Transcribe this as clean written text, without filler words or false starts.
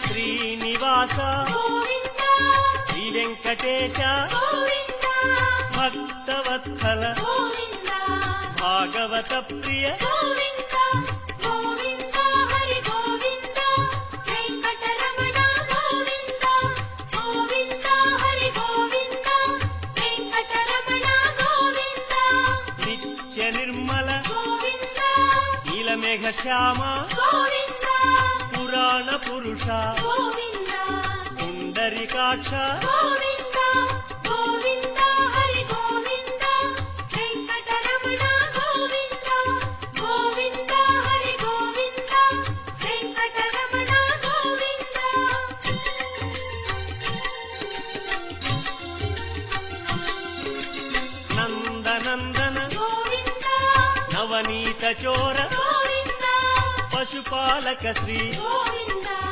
శ్రీనివాస గోవింద శ్రీ వెంకటేశ గోవింద భక్తవత్సల గోవింద భాగవత ప్రియ గోవింద గోవింద హరి గోవింద వెంకటరమణ గోవింద గోవింద హరి గోవింద వెంకటరమణ గోవింద నిత్య నిర్మల గోవింద నీలమేఘ శ్యామ గోవింద పురాణ పురుష గోవింద పుండరీకాక్ష గోవింద గోవింద హరి గోవింద వెంకటరమణ గోవింద గోవింద హరి గోవింద వెంకటరమణ గోవింద నందనందన గోవింద నవనీత చోర గోవింద పశుపాలక శ్రీ గోవింద